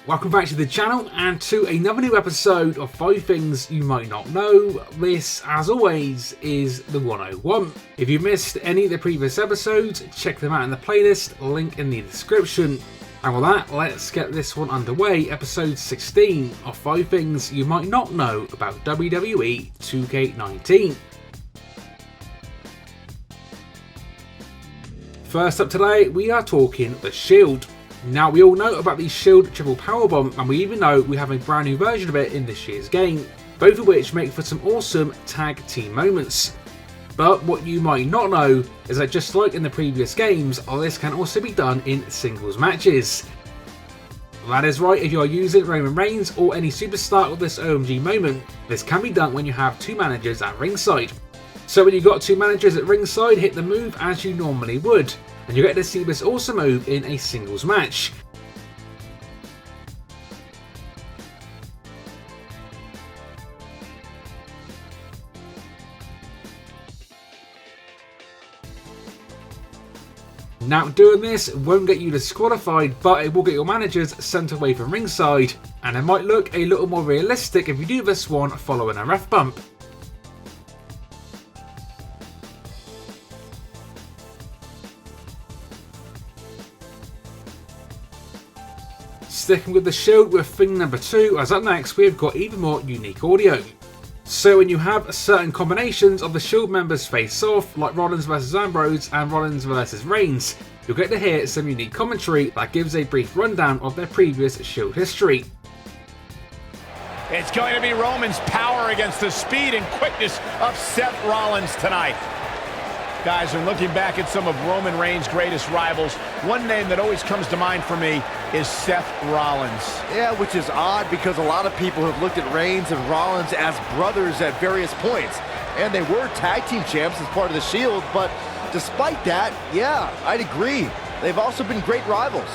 Welcome back to the channel and to another new episode of 5 Things You Might Not Know. This, as always, is the 101. If you missed any of the previous episodes, check them out in the playlist, link in the description. And with that, let's get this one underway, episode 16 of 5 Things You Might Not Know about WWE 2K19. First up today, we are talking the Shield. Now, we all know about the Shield triple powerbomb, and we even know we have a brand new version of it in this year's game, both of which make for some awesome tag team moments. But what you might not know is that just like in the previous games, this can also be done in singles matches. That is right, if you are using Roman Reigns or any superstar with this OMG moment, this can be done when you have 2 managers at ringside. So when you've got 2 managers at ringside, hit the move as you normally would, and you get to see this awesome move in a singles match. Now, doing this won't get you disqualified, but it will get your managers sent away from ringside, and it might look a little more realistic if you do this one following a ref bump. Sticking with the Shield with thing number 2, as up next we've got even more unique audio. So when you have certain combinations of the Shield members face off, like Rollins vs Ambrose and Rollins vs Reigns, you'll get to hear some unique commentary that gives a brief rundown of their previous Shield history. It's going to be Roman's power against the speed and quickness of Seth Rollins tonight. Guys, when looking back at some of Roman Reigns' greatest rivals, one name that always comes to mind for me is Seth Rollins. Yeah, which is odd because a lot of people have looked at Reigns and Rollins as brothers at various points. And they were tag team champs as part of the Shield, but despite that, yeah, I'd agree. They've also been great rivals.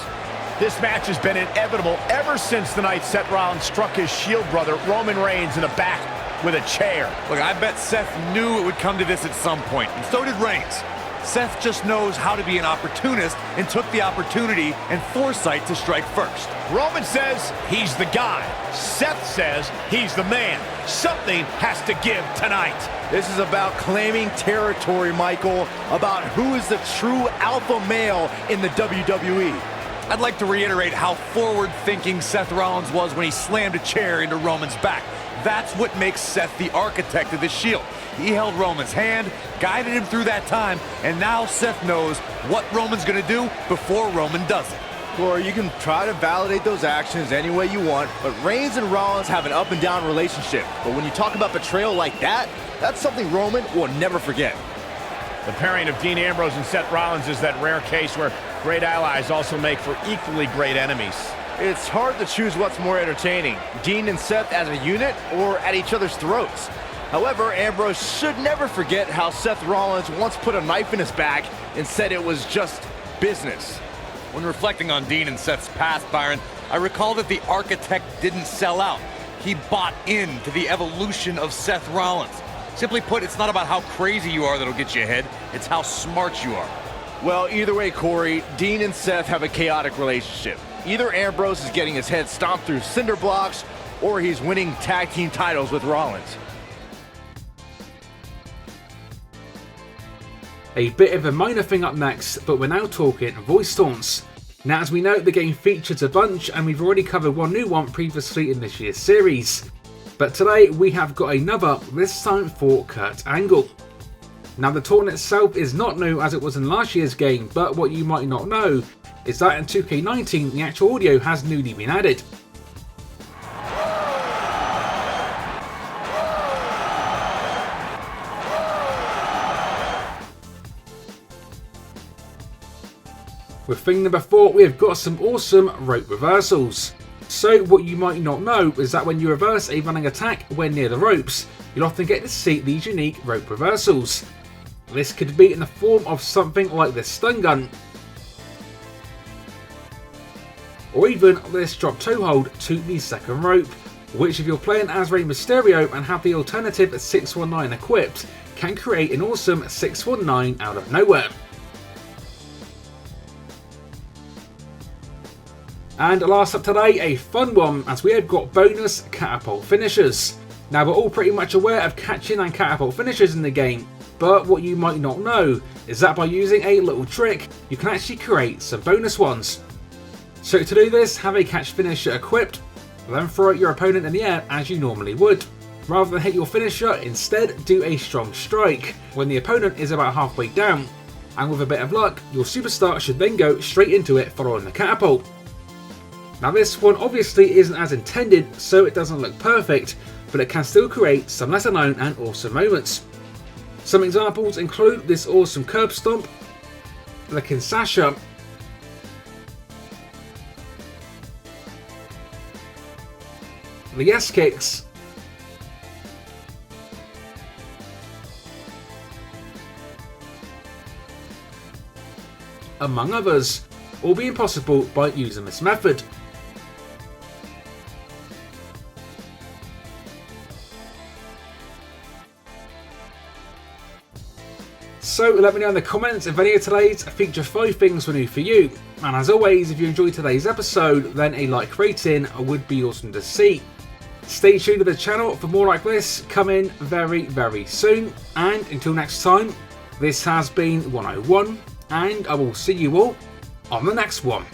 This match has been inevitable ever since the night Seth Rollins struck his Shield brother, Roman Reigns, in the back with a chair. Look, I bet Seth knew it would come to this at some point, and so did Reigns. Seth just knows how to be an opportunist and took the opportunity and foresight to strike first. Roman says he's the guy. Seth says he's the man. Something has to give tonight. This is about claiming territory, Michael, about who is the true alpha male in the WWE. I'd like to reiterate how forward-thinking Seth Rollins was when he slammed a chair into Roman's back. That's what makes Seth the architect of the Shield. He held Roman's hand, guided him through that time, and now Seth knows what Roman's going to do before Roman does it. Corey, you can try to validate those actions any way you want, but Reigns and Rollins have an up and down relationship. But when you talk about betrayal like that, that's something Roman will never forget. The pairing of Dean Ambrose and Seth Rollins is that rare case where great allies also make for equally great enemies. It's hard to choose what's more entertaining, Dean and Seth as a unit or at each other's throats. However, Ambrose should never forget how Seth Rollins once put a knife in his back and said it was just business. When reflecting on Dean and Seth's past, Byron, I recall that the architect didn't sell out. He bought into the evolution of Seth Rollins. Simply put, it's not about how crazy you are that'll get you ahead, it's how smart you are. Well, either way, Corey, Dean and Seth have a chaotic relationship. Either Ambrose is getting his head stomped through cinder blocks, or he's winning tag team titles with Rollins. A bit of a minor thing up next, but we're now talking voice taunts. Now, as we know, the game features a bunch, and we've already covered one new one previously in this year's series. But today we have got another, this time for Kurt Angle. Now, the taunt itself is not new as it was in last year's game, but what you might not know is that in 2K19 the actual audio has newly been added. With thing number 4, we have got some awesome rope reversals. So what you might not know is that when you reverse a running attack when near the ropes, you'll often get to see these unique rope reversals. This could be in the form of something like this stun gun, or even this drop toe hold to the second rope, which if you're playing as Rey Mysterio and have the alternative 619 equipped, can create an awesome 619 out of nowhere. And last up today, a fun one, as we have got bonus Catapult finishers. Now, we're all pretty much aware of catching and Catapult finishers in the game, but what you might not know is that by using a little trick, you can actually create some bonus ones. So to do this, have a catch finisher equipped, then throw at your opponent in the air as you normally would. Rather than hit your finisher, instead do a strong strike when the opponent is about halfway down, and with a bit of luck, your superstar should then go straight into it following the catapult. Now this one obviously isn't as intended, so it doesn't look perfect, but it can still create some lesser known and awesome moments. Some examples include this awesome curb stomp, the Kinshasa, the yes kicks, among others, all being possible by using this method. So let me know in the comments if any of today's feature 5 things were new for you, and as always, if you enjoyed today's episode, then a like rating would be awesome to see. Stay tuned to the channel for more like this coming very soon, and until next time, this has been 101, and I will see you all on the next one.